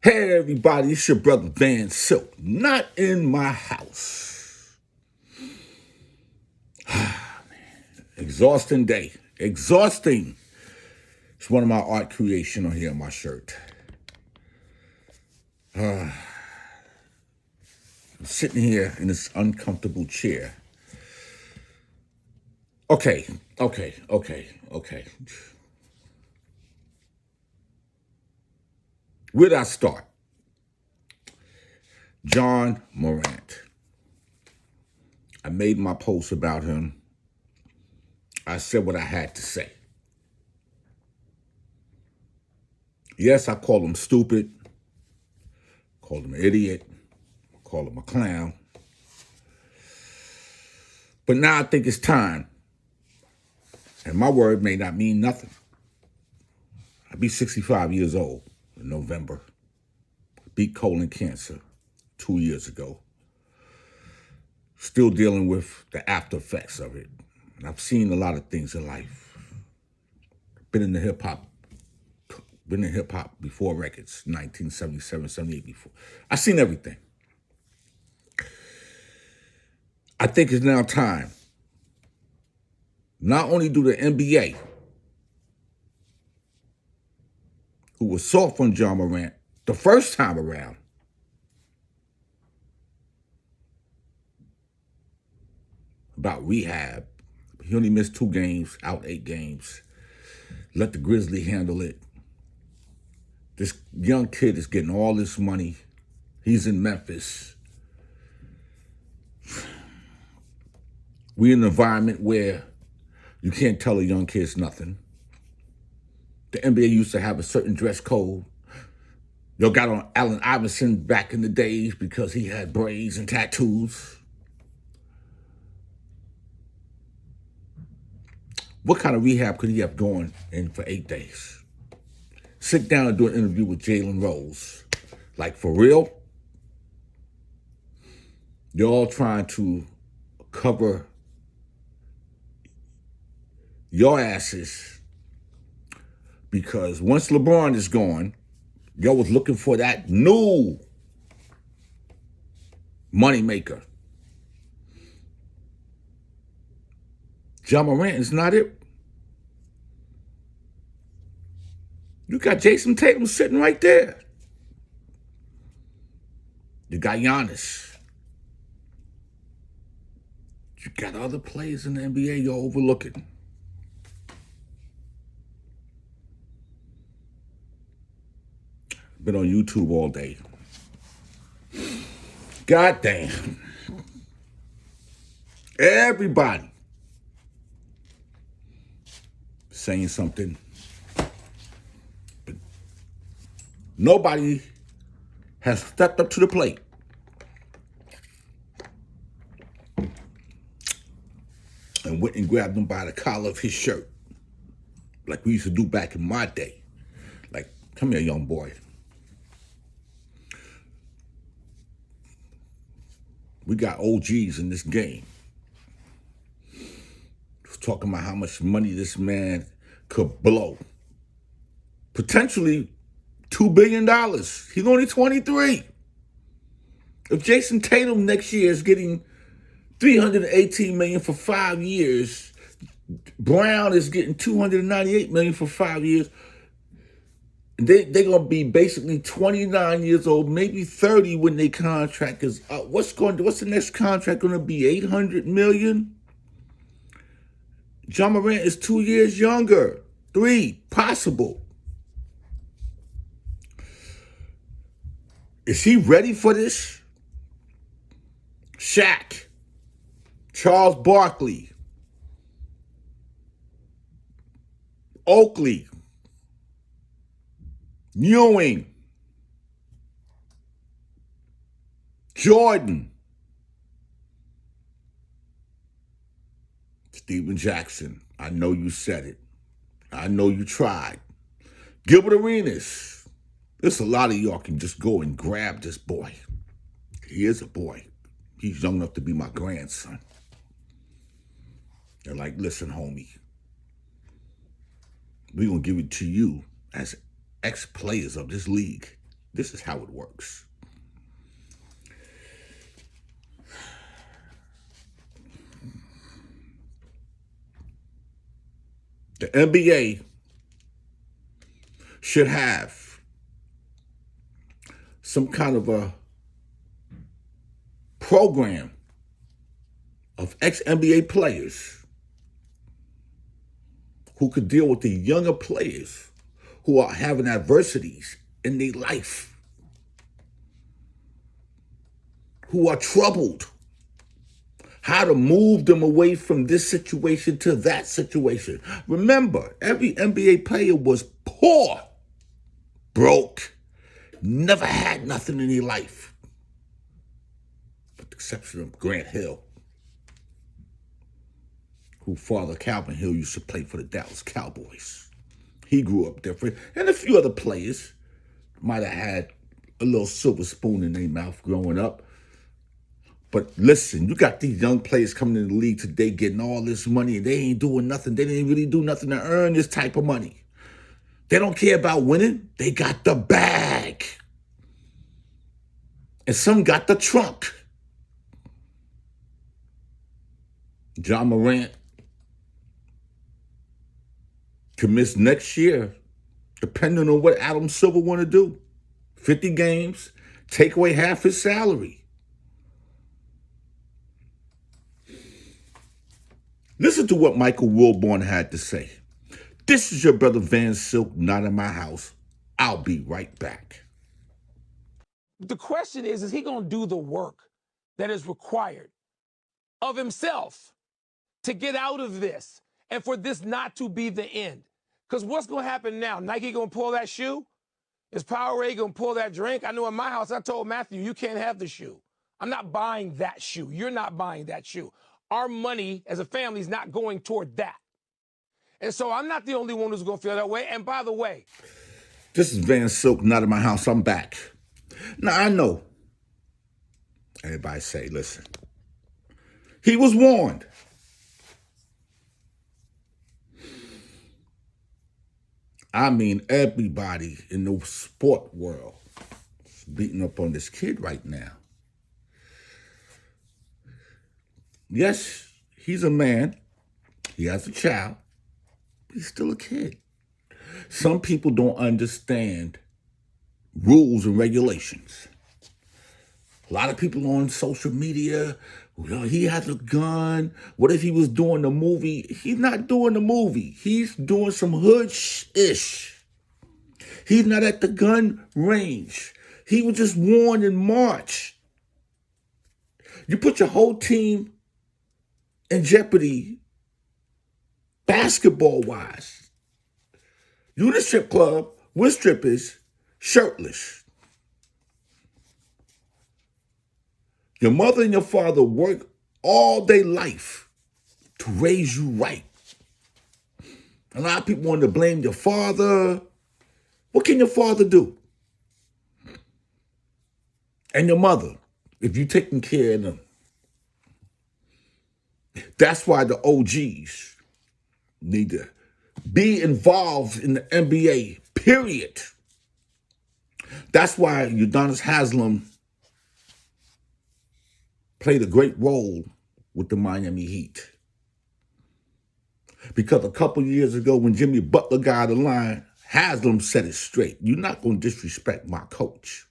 Hey everybody, it's your brother Van Silk. Not in my house. Exhausting day. Exhausting. It's one of my art creation on here on my shirt. I'm sitting here in this uncomfortable chair. Okay. Where'd I start? Ja Morant. I made my post about him. I said what I had to say. Yes, I called him stupid, called him an idiot, called him a clown. But now I think it's time, and my word may not mean nothing. I'll be 65 years old in November. Beat colon cancer 2 years ago. Still dealing with the after effects of it. And I've seen a lot of things in life. Been in hip hop before records, 1977, 78 before. I've seen everything. I think it's now time. Not only do the NBA, who was soft on Ja Morant the first time around, about rehab. He only missed 2 games, out 8 games. Let the Grizzly handle it. This young kid is getting all this money. He's in Memphis. We're in an environment where you can't tell a young kid nothing. The NBA used to have a certain dress code. Y'all got on Allen Iverson back in the days because he had braids and tattoos. What kind of rehab could he have gone in for 8 days? Sit down and do an interview with Jalen Rose. Like, for real? You're all trying to cover your asses because once LeBron is gone, y'all was looking for that new moneymaker. Ja Morant is not it. You got Jayson Tatum sitting right there. You got Giannis. You got other players in the NBA you're overlooking. Been on YouTube all day. God damn. Everybody saying something. But nobody has stepped up to the plate. And went and grabbed him by the collar of his shirt. Like we used to do back in my day. Like, come here, young boy. We got OGs in this game. Talking about how much money this man could blow. Potentially $2 billion. He's only 23. If Jayson Tatum next year is getting $318 million for 5 years, Brown is getting $298 million for 5 years, they're going to be basically 29 years old, maybe 30 when their contract is up. What's the next contract going to be? $800 million? Ja Morant is 2 years younger. 3, possible. Is he ready for this? Shaq, Charles Barkley, Oakley, Ewing, Jordan, Steven Jackson. I know you said it. I know you tried. Gilbert Arenas. There's a lot of y'all can just go and grab this boy. He is a boy. He's young enough to be my grandson. They're like, listen, homie, we're going to give it to you as ex-players of this league. This is how it works. The NBA should have some kind of a program of ex-NBA players who could deal with the younger players who are having adversities in their life, who are troubled, how to move them away from this situation to that situation. Remember, every NBA player was poor, broke, never had nothing in their life, with the exception of Grant Hill, whose father, Calvin Hill, used to play for the Dallas Cowboys. He grew up different. And a few other players might have had a little silver spoon in their mouth growing up. But listen, you got these young players coming in the league today getting all this money and they ain't doing nothing. They didn't really do nothing to earn this type of money. They don't care about winning. They got the bag. And some got the trunk. Ja Morant could miss next year, depending on what Adam Silver want to do. 50 games, take away half his salary. Listen to what Michael Wilborn had to say. This is your brother Van Silk, not in my house. I'll be right back. The question is he going to do the work that is required of himself to get out of this and for this not to be the end? Because what's going to happen now? Nike going to pull that shoe? Is Powerade going to pull that drink? I know in my house, I told Matthew, you can't have the shoe. I'm not buying that shoe. You're not buying that shoe. Our money as a family is not going toward that. And so I'm not the only one who's going to feel that way. And by the way, this is Van Silk, not in my house. I'm back. Now, I know everybody say, listen, he was warned. I mean, everybody in the sport world is beating up on this kid right now. Yes, he's a man. He has a child. He's still a kid. Some people don't understand rules and regulations. A lot of people on social media, he has a gun. What if he was doing the movie? He's not doing the movie. He's doing some hood-ish. He's not at the gun range. He was just warned in March. You put your whole team in jeopardy, basketball-wise. You in a strip club with strippers, shirtless. Your mother and your father work all day life to raise you right. A lot of people want to blame your father. What can your father do? And your mother, if you're taking care of them. That's why the OGs need to be involved in the NBA, period. That's why Udonis Haslem played a great role with the Miami Heat. Because a couple years ago when Jimmy Butler got out of line, Haslem said it straight. You're not going to disrespect my coach.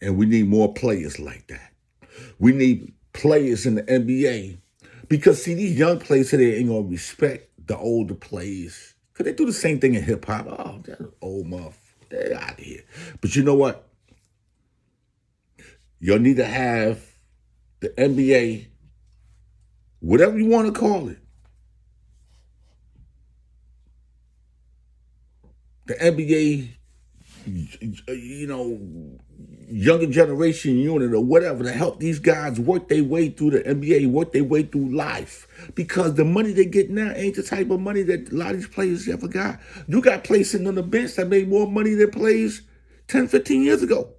And we need more players like that. We need players in the NBA. Because, see, these young players today ain't going to respect the older players. Because they do the same thing in hip-hop. Oh, that old motherfucker. They're out of here. But you know what? You'll need to have the NBA, whatever you want to call it, the NBA, younger generation unit or whatever to help these guys work their way through the NBA, work their way through life. Because the money they get now ain't the type of money that a lot of these players ever got. You got players sitting on the bench that made more money than players 10, 15 years ago.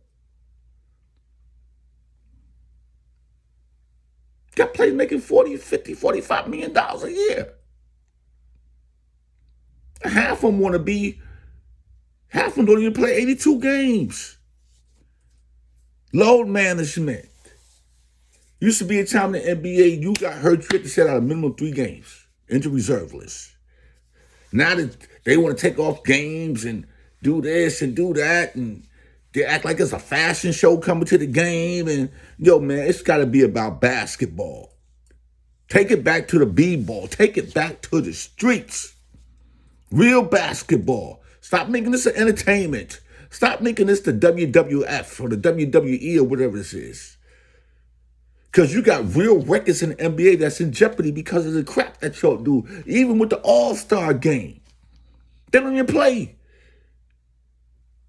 Got players making $40, $50, $45 million a year. Half of them want to be, half of them don't even play 82 games. Load management. Used to be a time in the NBA, you got hurt, you had to set out a minimum 3 games. Injury reserve list. Now that they want to take off games and do this and do that, and they act like it's a fashion show coming to the game. And yo, man, it's got to be about basketball. Take it back to the b-ball. Take it back to the streets. Real basketball. Stop making this an entertainment. Stop making this the WWF or the WWE or whatever this is. Because you got real records in the NBA that's in jeopardy because of the crap that y'all do. Even with the All-Star game. They don't even play.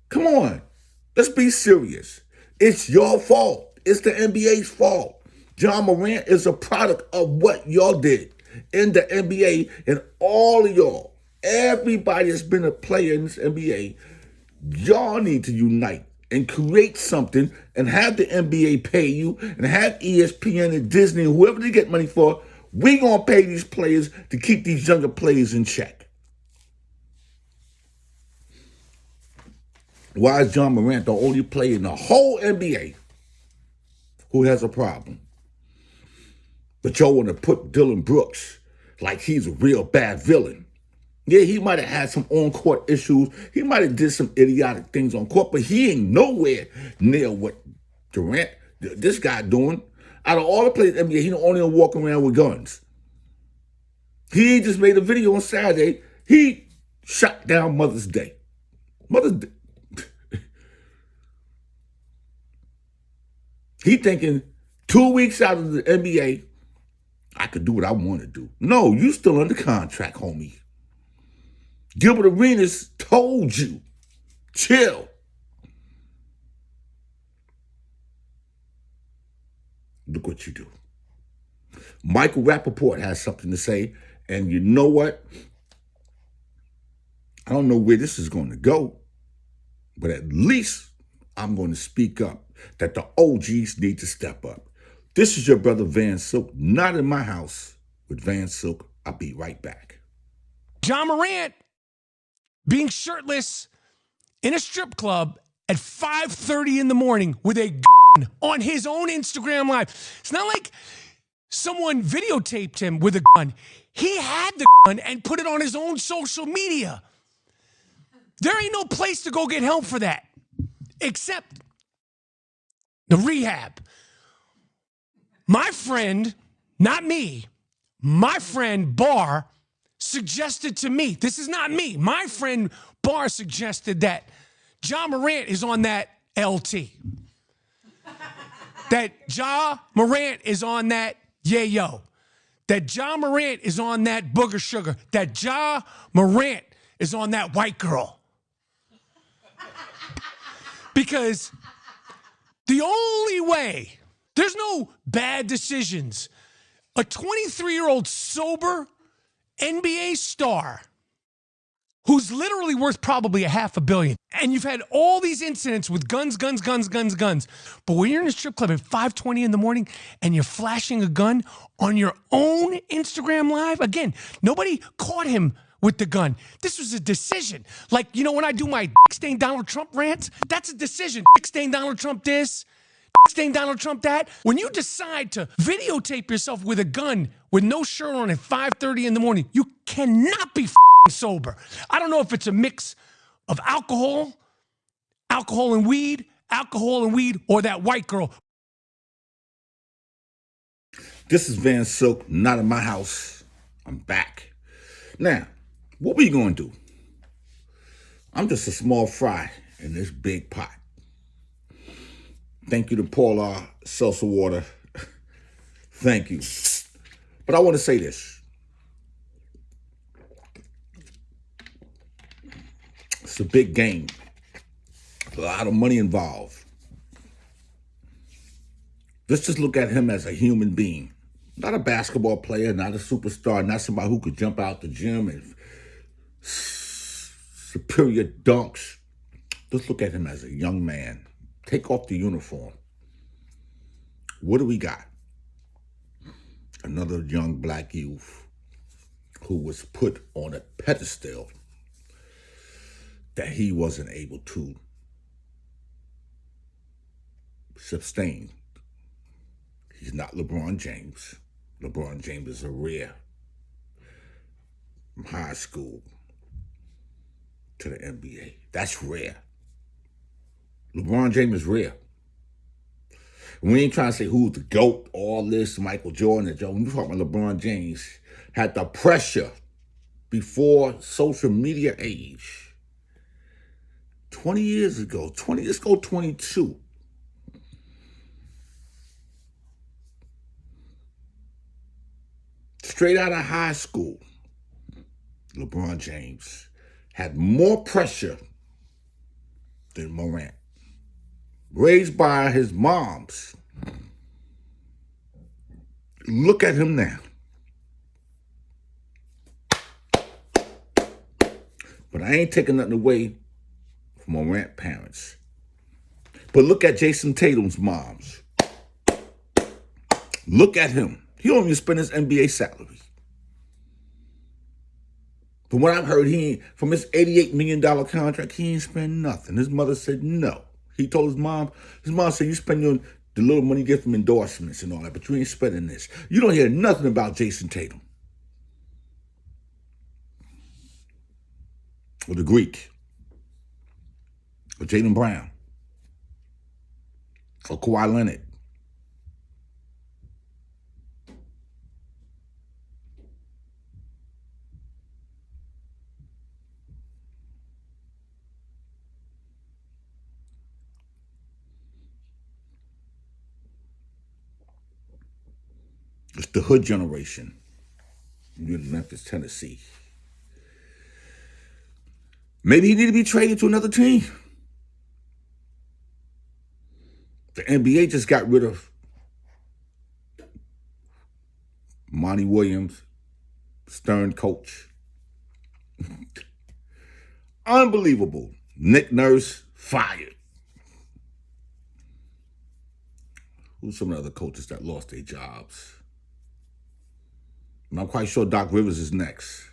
Come on. Let's be serious. It's your fault. It's the NBA's fault. Ja Morant is a product of what y'all did in the NBA, and all of y'all, everybody that's been a player in this NBA, y'all need to unite and create something and have the NBA pay you and have ESPN and Disney, whoever they get money for, we gonna pay these players to keep these younger players in check. Why is Ja Morant the only player in the whole NBA who has a problem? But y'all want to put Dylan Brooks like he's a real bad villain. Yeah, he might have had some on-court issues. He might have did some idiotic things on court, but he ain't nowhere near what Durant, this guy, doing. Out of all the players in the NBA, he the only one walking around with guns. He just made a video on Saturday. He shot down Mother's Day. Mother's Day. He thinking 2 weeks out of the NBA, I could do what I want to do. No, you still under contract, homie. Gilbert Arenas told you, chill. Look what you do. Michael Rappaport has something to say, and you know what? I don't know where this is going to go, but at least I'm going to speak up that the OGs need to step up. This is your brother Van Silk, not in my house with Van Silk. I'll be right back. Ja Morant being shirtless in a strip club at 5:30 in the morning with a gun on his own Instagram Live. It's not like someone videotaped him with a gun. He had the gun and put it on his own social media. There ain't no place to go get help for that except the rehab. My friend, not me, my friend Barr suggested to me, this is not me, my friend Barr suggested that Ja Morant is on that LT. That Ja Morant is on that yayo. That Ja Morant is on that booger sugar. That Ja Morant is on that white girl. Because the only way, there's no bad decisions. A 23-year-old sober NBA star who's literally worth probably $500 million. And you've had all these incidents with guns. But when you're in a strip club at 5:20 in the morning and you're flashing a gun on your own Instagram Live, again, nobody caught him with the gun. This was a decision. Like, you know, when I do my dick stain Donald Trump rants, that's a decision. Dick stain Donald Trump this, dick stain Donald Trump that. When you decide to videotape yourself with a gun with no shirt on at 5:30 in the morning, you cannot be sober. I don't know if it's a mix of alcohol and weed, or that white girl. This is Van Silk, not in my house. I'm back. Now, what we going to do? I'm just a small fry in this big pot. Thank you to Paula Seltzer Water. Thank you. But I want to say this. It's a big game. A lot of money involved. Let's just look at him as a human being. Not a basketball player, not a superstar, not somebody who could jump out the gym and superior dunks. Let's look at him as a young man. Take off the uniform. What do we got? Another young black youth who was put on a pedestal that he wasn't able to sustain. He's not LeBron James. LeBron James is a rare from high school to the NBA. That's rare. LeBron James is rare. We ain't trying to say who's the GOAT, all this, Michael Jordan and Joe. We're talking about LeBron James had the pressure before social media age. 20 years ago, let's go 22. Straight out of high school, LeBron James had more pressure than Morant. Raised by his moms. Look at him now. But I ain't taking nothing away from Morant parents. But look at Jayson Tatum's moms. Look at him. He don't even spend his NBA salary. From what I've heard, from his $88 million contract, he ain't spend nothing. His mother said no. He told his mom said, you spend the little money you get from endorsements and all that, but you ain't spending this. You don't hear nothing about Jayson Tatum. Or the Greek. Or Jaylen Brown. Or Kawhi Leonard. It's the hood generation. You're in Memphis, Tennessee. Maybe he need to be traded to another team. The NBA just got rid of Monty Williams, Stern coach. Unbelievable. Nick Nurse fired. Who's some of the other coaches that lost their jobs? And I'm quite sure Doc Rivers is next.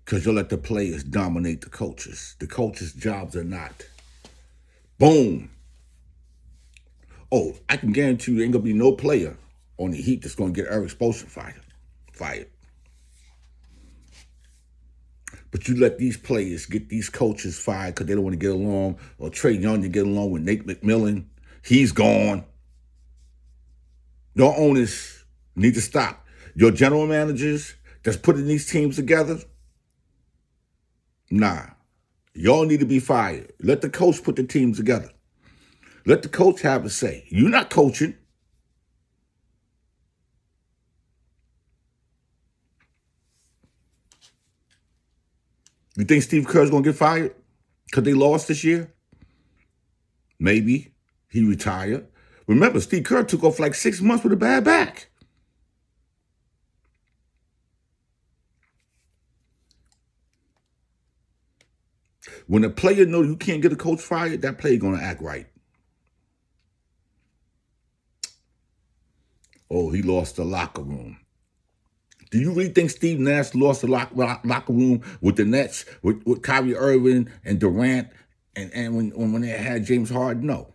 Because you'll let the players dominate the coaches. The coaches' jobs are not. Boom. Oh, I can guarantee you ain't going to be no player on the Heat that's going to get Eric Spoelstra fired. But you let these players get these coaches fired because they don't want to get along, or Trae Young to get along with Nate McMillan. He's gone. Your owners need to stop. Your general managers that's putting these teams together, nah. Y'all need to be fired. Let the coach put the teams together. Let the coach have a say. You're not coaching. You think Steve Kerr's going to get fired because they lost this year? Maybe. He retired. Remember, Steve Kerr took off like 6 months with a bad back. When a player knows you can't get a coach fired, that player going to act right. Oh, he lost the locker room. Do you really think Steve Nash lost the locker room with the Nets, with Kyrie Irving and Durant, and when they had James Harden? No.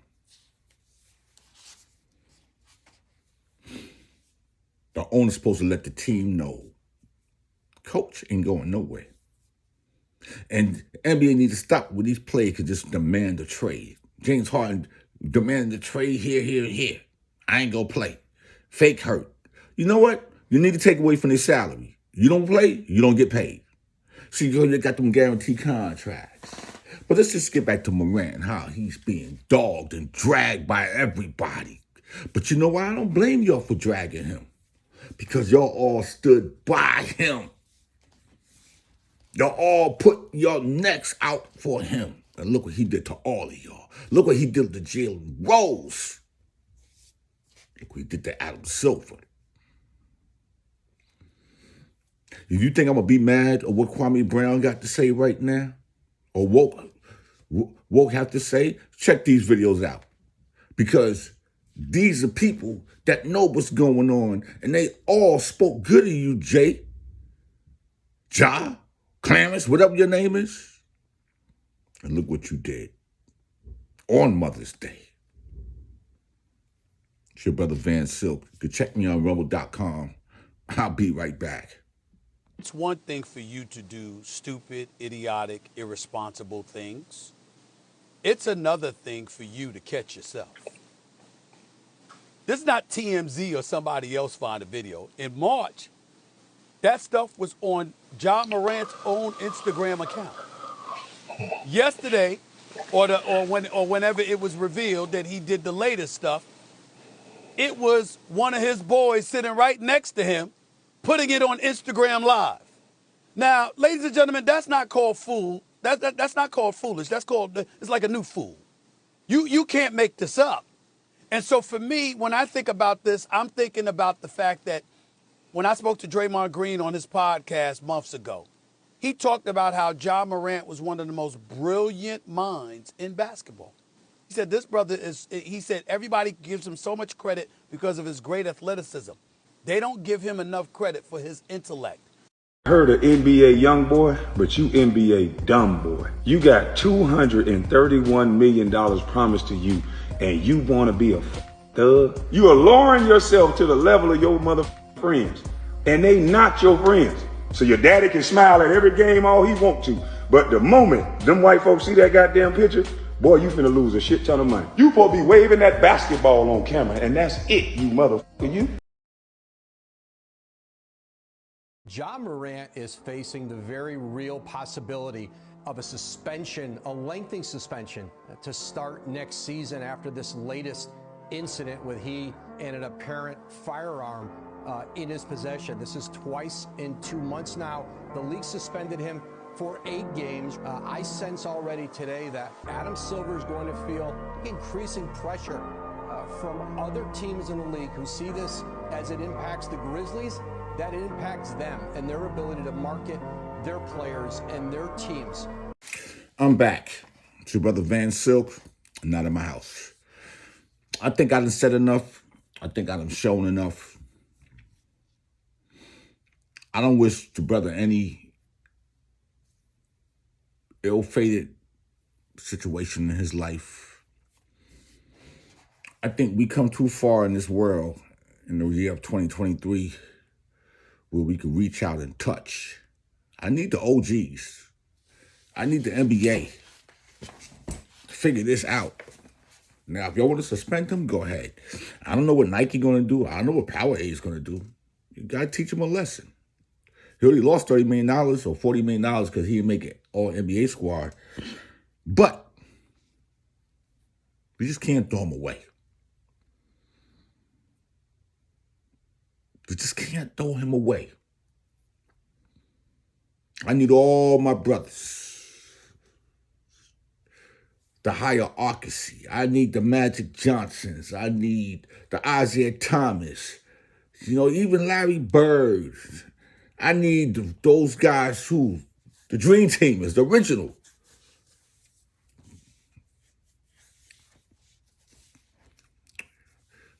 The owner's supposed to let the team know. Coach ain't going nowhere. And NBA needs to stop with these players could just demand a trade. James Harden demanded a trade here. I ain't gonna play. Fake hurt. You know what? You need to take away from their salary. You don't play, you don't get paid. See, you got them guaranteed contracts. But let's just get back to Morant, how he's being dogged and dragged by everybody. But you know why? I don't blame y'all for dragging him. Because y'all all stood by him. Y'all all put your necks out for him. And look what he did to all of y'all. Look what he did to Jalen Rose. Look what he did to Adam Silver. If you think I'm going to be mad at what Kwame Brown got to say right now, or Woke have to say, check these videos out. Because These are people that know what's going on, and they all spoke good of you, Jay, Ja, Clarence, whatever your name is. And look what you did on Mother's Day. It's your brother Van Silk. You can check me on rumble.com. I'll be right back. It's one thing for you to do stupid, idiotic, irresponsible things. It's another thing for you to catch yourself. This is not TMZ or somebody else find a video. In March, that stuff was on Ja Morant's own Instagram account. Yesterday, or whenever it was revealed that he did the latest stuff, it was one of his boys sitting right next to him, putting it on Instagram Live. Now, ladies and gentlemen, that's not called fool. That's not called foolish. That's called, it's like a new fool. You can't make this up. And so for me, when I think about this, I'm thinking about the fact that when I spoke to Draymond Green on his podcast months ago, he talked about how Ja Morant was one of the most brilliant minds in basketball. He said this brother he said everybody gives him so much credit because of his great athleticism. They don't give him enough credit for his intellect. Heard of NBA young boy, but you NBA dumb boy. You got $231 million promised to you, and you want to be a thug? You are lowering yourself to the level of your mother friends, and they not your friends. So your daddy can smile at every game all he want to, but the moment them white folks see that goddamn picture, boy, you finna lose a shit ton of money. You supposed to be waving that basketball on camera, and that's it, you motherfucker, you. Ja Morant is facing the very real possibility of a suspension, a lengthy suspension, to start next season after this latest incident with he and an apparent firearm in his possession. This is twice in 2 months now. The league suspended him for 8 games. I sense already today that Adam Silver is going to feel increasing pressure from other teams in the league who see this as it impacts the Grizzlies, that it impacts them and their ability to market their players and their teams. I'm back. It's your brother Van Silk. I'm not in my house. I think I done said enough. I think I done shown enough. I don't wish the brother any ill-fated situation in his life. I think we come too far in this world in the year of 2023 where we can reach out and touch. I need the OGs. I need the NBA to figure this out. Now, if y'all want to suspend him, go ahead. I don't know what Nike going to do. I don't know what Powerade is going to do. You got to teach him a lesson. He already lost $30 million or $40 million because he didn't make it all NBA squad. But we just can't throw him away. We just can't throw him away. I need all my brothers, the hierarchy. I need the Magic Johnsons. I need the Isaiah Thomas. Even Larry Bird. I need those guys who, the Dream Teamers, the original.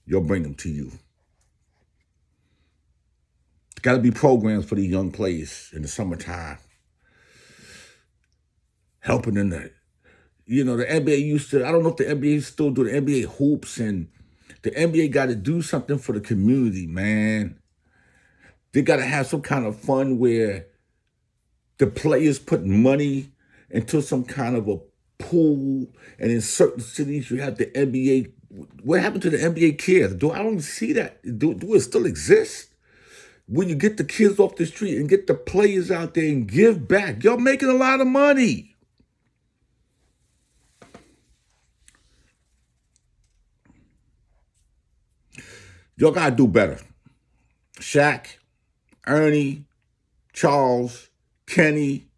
You'll bring them to you. Got to be programs for these young players in the summertime. Helping in the NBA used to, I don't know if the NBA still do the NBA hoops, and the NBA got to do something for the community, man. They got to have some kind of fun where the players put money into some kind of a pool, and in certain cities you have the NBA. What happened to the NBA Cares? I don't even see that. Do it still exist? When you get the kids off the street and get the players out there and give back, y'all making a lot of money. Y'all got to do better. Shaq, Ernie, Charles, Kenny,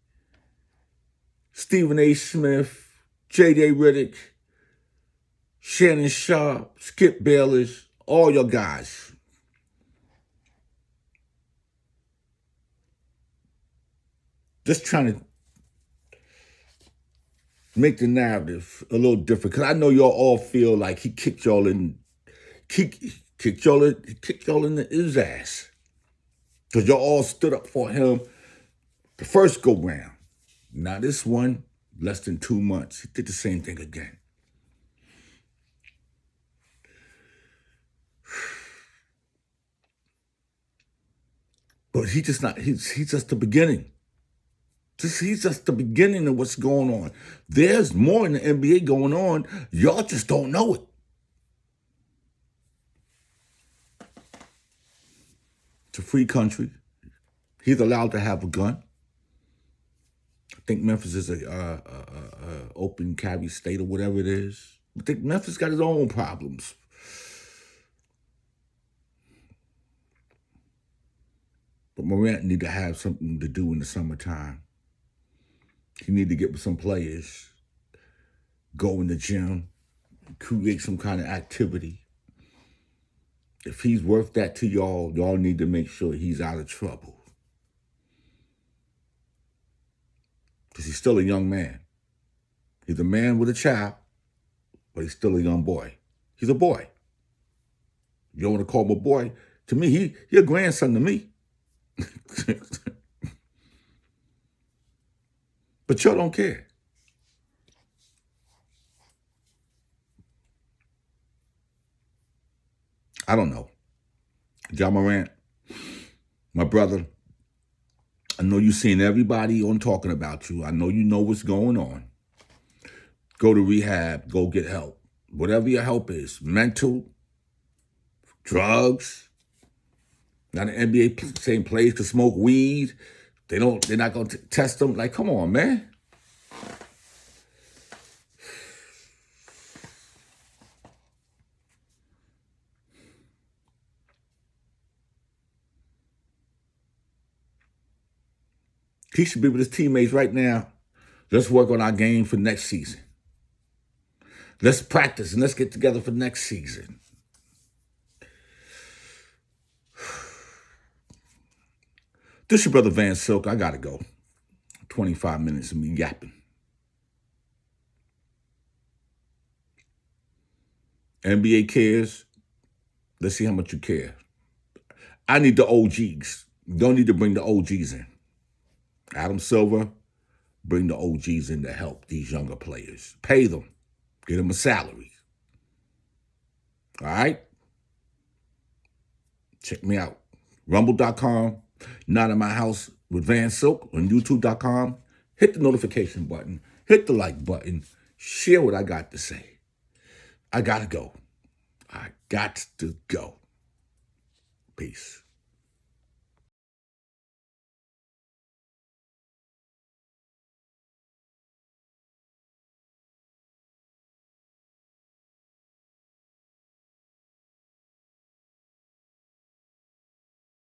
Stephen A. Smith, J.J. Riddick, Shannon Sharp, Skip Bayless, all your guys. Just trying to make the narrative a little different. Because I know y'all all feel like he kicked y'all in kicked y'all in his ass. Because y'all all stood up for him the first go round. Now this one, less than 2 months, he did the same thing again. But he's just the beginning. He's just the beginning of what's going on. There's more in the NBA going on. Y'all just don't know it. It's a free country. He's allowed to have a gun. I think Memphis is a open carry state or whatever it is. I think Memphis got its own problems. But Morant need to have something to do in the summertime. He need to get with some players, go in the gym, create some kind of activity. If he's worth that to y'all, y'all need to make sure he's out of trouble. Because he's still a young man. He's a man with a child, but he's still a young boy. He's a boy. You don't want to call him a boy? To me, he a grandson to me. But y'all don't care. I don't know. Ja Morant, my brother, I know you've seen everybody on talking about you. I know you know what's going on. Go to rehab. Go get help. Whatever your help is. Mental, drugs. Now the NBA saying players can smoke weed. They're not going to test them. Like, come on, man. He should be with his teammates right now. Let's work on our game for next season. Let's practice and let's get together for next season. This your brother Van Silk. I got to go. 25 minutes of me yapping. NBA cares. Let's see how much you care. I need the OGs. You don't need to bring the OGs in. Adam Silver, bring the OGs in to help these younger players. Pay them. Get them a salary. All right? Check me out. Rumble.com. Not in my house with Van Silk on YouTube.com. Hit the notification button. Hit the like button. Share what I got to say. I got to go. I got to go. Peace.